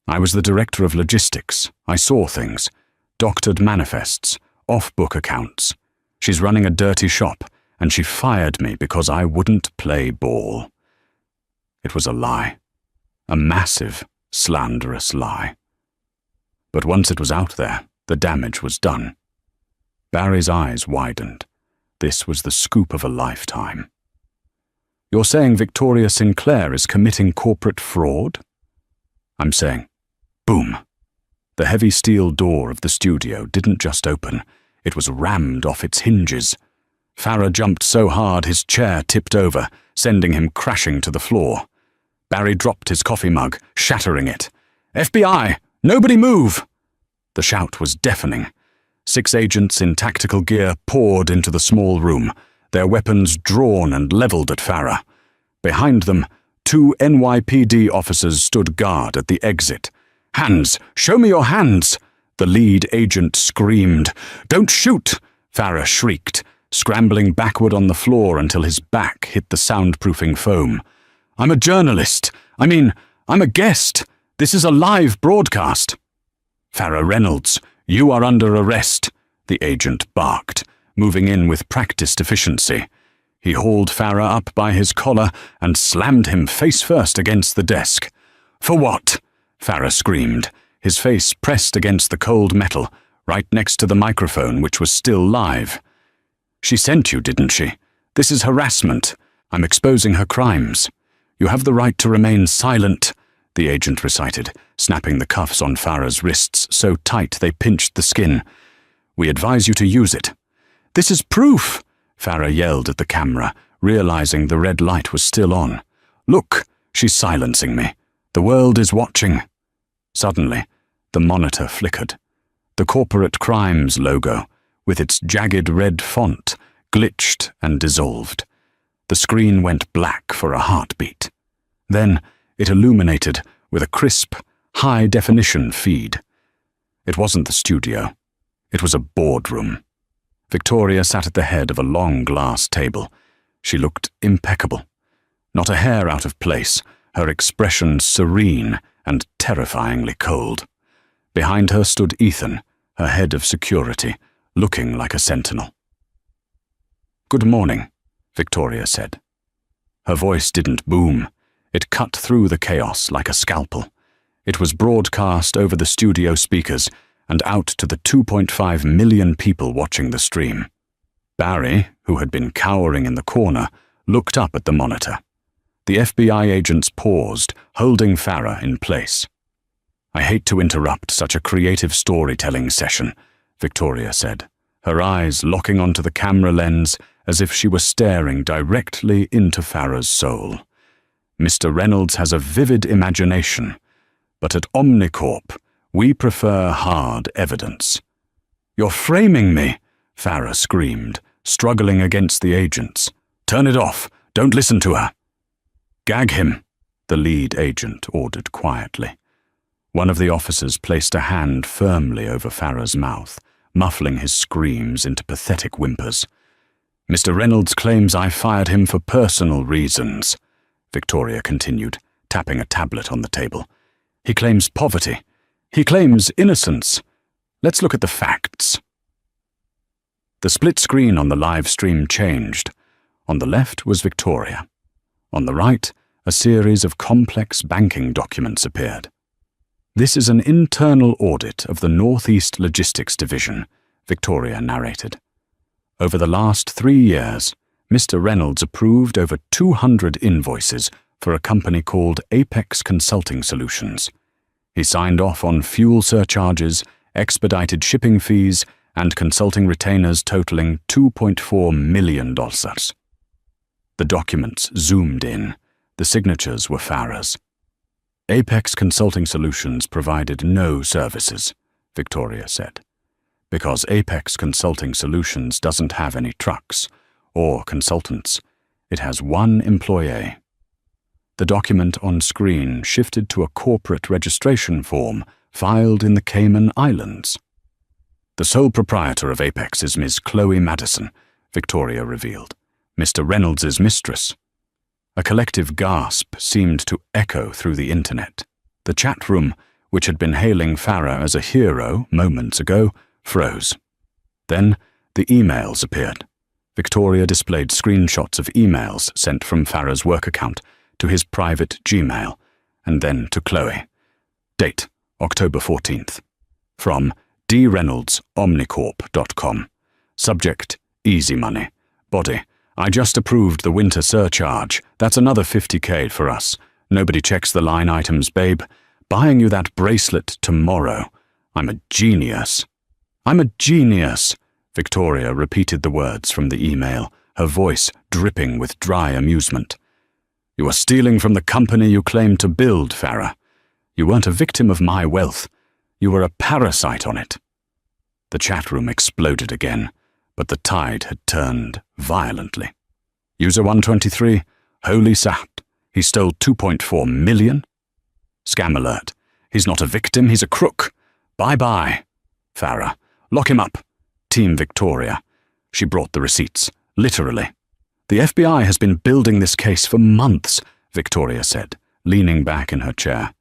I was the director of logistics. I saw things. Doctored manifests, off-book accounts. She's running a dirty shop, and she fired me because I wouldn't play ball. It was a lie. A massive, slanderous lie. But once it was out there, the damage was done. Barry's eyes widened. This was the scoop of a lifetime. You're saying Victoria Sinclair is committing corporate fraud? I'm saying, boom. The heavy steel door of the studio didn't just open, it was rammed off its hinges. Farah jumped so hard his chair tipped over, sending him crashing to the floor. Barry dropped his coffee mug, shattering it. FBI! Nobody move! The shout was deafening. 6 agents in tactical gear poured into the small room, their weapons drawn and leveled at Farah. Behind them, 2 NYPD officers stood guard at the exit. Hands! Show me your hands! The lead agent screamed. Don't shoot! Farah shrieked, scrambling backward on the floor until his back hit the soundproofing foam. I'm a journalist. I'm a guest. This is a live broadcast. Farah Reynolds, you are under arrest, the agent barked, moving in with practiced efficiency. He hauled Farah up by his collar and slammed him face first against the desk. For what? Farah screamed, his face pressed against the cold metal, right next to the microphone which was still live. She sent you, didn't she? This is harassment. I'm exposing her crimes. You have the right to remain silent, the agent recited, snapping the cuffs on Farah's wrists so tight they pinched the skin. We advise you to use it. This is proof, Farah yelled at the camera, realizing the red light was still on. Look, She's silencing me. The world is watching. Suddenly, the monitor flickered. The corporate crimes logo, with its jagged red font, glitched and dissolved. The screen went black for a heartbeat. Then it illuminated with a crisp, high-definition feed. It wasn't the studio. It was a boardroom. Victoria sat at the head of a long glass table. She looked impeccable. Not a hair out of place, her expression serene and terrifyingly cold. Behind her stood Ethan, her head of security, looking like a sentinel. "Good morning," Victoria said. Her voice didn't boom. It cut through the chaos like a scalpel. It was broadcast over the studio speakers and out to the 2.5 million people watching the stream. Barry, who had been cowering in the corner, looked up at the monitor. The FBI agents paused, holding Farah in place. "I hate to interrupt such a creative storytelling session," Victoria said, her eyes locking onto the camera lens as if she were staring directly into Farah's soul. "Mr. Reynolds has a vivid imagination, but at Omnicorp, we prefer hard evidence." "You're framing me," Farah screamed, struggling against the agents. "Turn it off. Don't listen to her." "Gag him," the lead agent ordered quietly. One of the officers placed a hand firmly over Farah's mouth, muffling his screams into pathetic whimpers. "Mr. Reynolds claims I fired him for personal reasons," Victoria continued, tapping a tablet on the table. "He claims poverty. He claims innocence. Let's look at the facts." The split screen on the live stream changed. On the left was Victoria. On the right, a series of complex banking documents appeared. "This is an internal audit of the Northeast Logistics Division," Victoria narrated. "Over the last 3 years, Mr. Reynolds approved over 200 invoices for a company called Apex Consulting Solutions. He signed off on fuel surcharges, expedited shipping fees, and consulting retainers totaling $2.4 million. The documents zoomed in. The signatures were Farah's. "Apex Consulting Solutions provided no services," Victoria said, "because Apex Consulting Solutions doesn't have any trucks or consultants. It has one employee." The document on screen shifted to a corporate registration form filed in the Cayman Islands. "The sole proprietor of Apex is Ms. Chloe Madison," Victoria revealed, "Mr. Reynolds' mistress." A collective gasp seemed to echo through the internet. The chat room, which had been hailing Farah as a hero moments ago, froze. Then the emails appeared. Victoria displayed screenshots of emails sent from Farah's work account to his private Gmail, and then to Chloe. Date, October 14th. From dreynoldsomnicorp.com. Subject, easy money. Body, I just approved the winter surcharge. That's another $50K for us. Nobody checks the line items, babe. Buying you that bracelet tomorrow. I'm a genius. I'm a genius. Victoria repeated the words from the email, her voice dripping with dry amusement. You are stealing from the company you claim to build, Farah. You weren't a victim of my wealth. You were a parasite on it. The chat room exploded again, but the tide had turned violently. User 123, holy sat. He stole 2.4 million? Scam alert. He's not a victim, he's a crook. Bye-bye. Farah, lock him up. Team Victoria. She brought the receipts, literally. The FBI has been building this case for months, Victoria said, leaning back in her chair.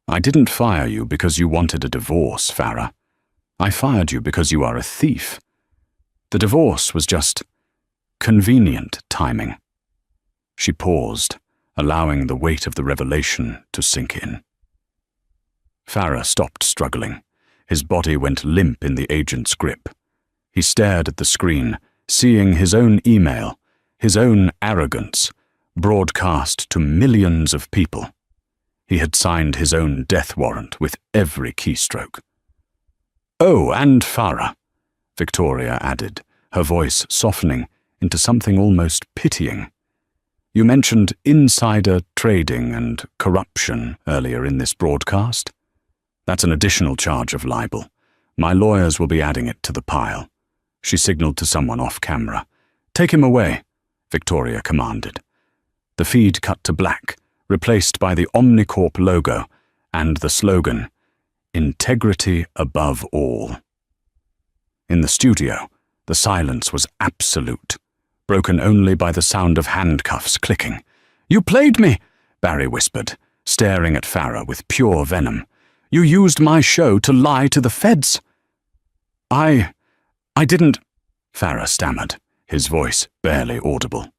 I didn't fire you because you wanted a divorce, Farah. I fired you because you are a thief. The divorce was just convenient timing. She paused, allowing the weight of the revelation to sink in. Farah stopped struggling. His body went limp in the agent's grip. He stared at the screen, seeing his own email, his own arrogance, broadcast to millions of people. He had signed his own death warrant with every keystroke. Oh, and Farah, Victoria added, her voice softening into something almost pitying. You mentioned insider trading and corruption earlier in this broadcast. That's an additional charge of libel. My lawyers will be adding it to the pile. She signaled to someone off camera. Take him away, Victoria commanded. The feed cut to black, replaced by the Omnicorp logo and the slogan, "Integrity above all." In the studio, the silence was absolute, broken only by the sound of handcuffs clicking. "You played me," Barry whispered, staring at Farah with pure venom. "You used my show to lie to the feds." I didn't," Farah stammered, his voice barely audible.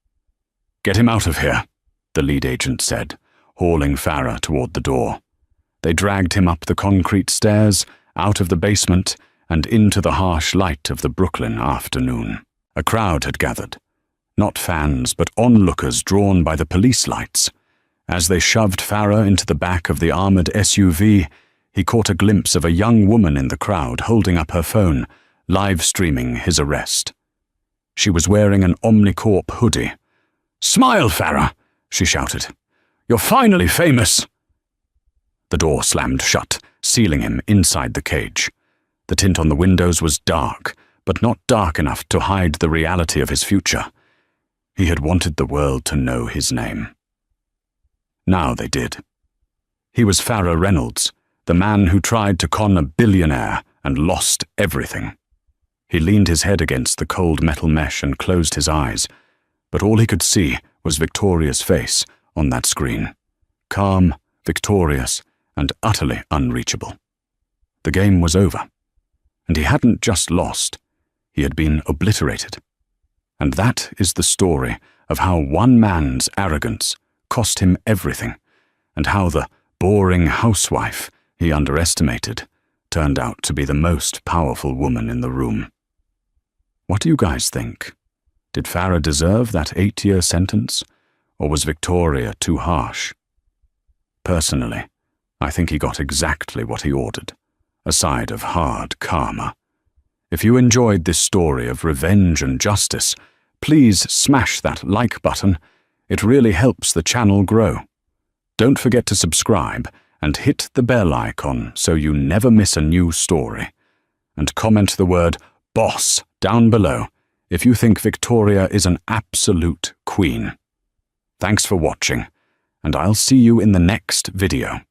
"Get him out of here," the lead agent said, hauling Farah toward the door. They dragged him up the concrete stairs, out of the basement, and into the harsh light of the Brooklyn afternoon. A crowd had gathered. Not fans, but onlookers drawn by the police lights. As they shoved Farah into the back of the armored SUV, he caught a glimpse of a young woman in the crowd holding up her phone, live-streaming his arrest. She was wearing an Omnicorp hoodie. "Smile, Farah," she shouted. "You're finally famous." The door slammed shut, sealing him inside the cage. The tint on the windows was dark, but not dark enough to hide the reality of his future. He had wanted the world to know his name. Now they did. He was Farah Reynolds, the man who tried to con a billionaire and lost everything. He leaned his head against the cold metal mesh and closed his eyes, but all he could see was Victoria's face on that screen. Calm, victorious, and utterly unreachable. The game was over, and he hadn't just lost, he had been obliterated. And that is the story of how one man's arrogance cost him everything, and how the boring housewife he underestimated turned out to be the most powerful woman in the room. What do you guys think? Did Farah deserve that 8-year sentence, or was Victoria too harsh? Personally, I think he got exactly what he ordered, a side of hard karma. If you enjoyed this story of revenge and justice, please smash that like button. It really helps the channel grow. Don't forget to subscribe and hit the bell icon so you never miss a new story. And comment the word "boss" down below if you think Victoria is an absolute queen. Thanks for watching, and I'll see you in the next video.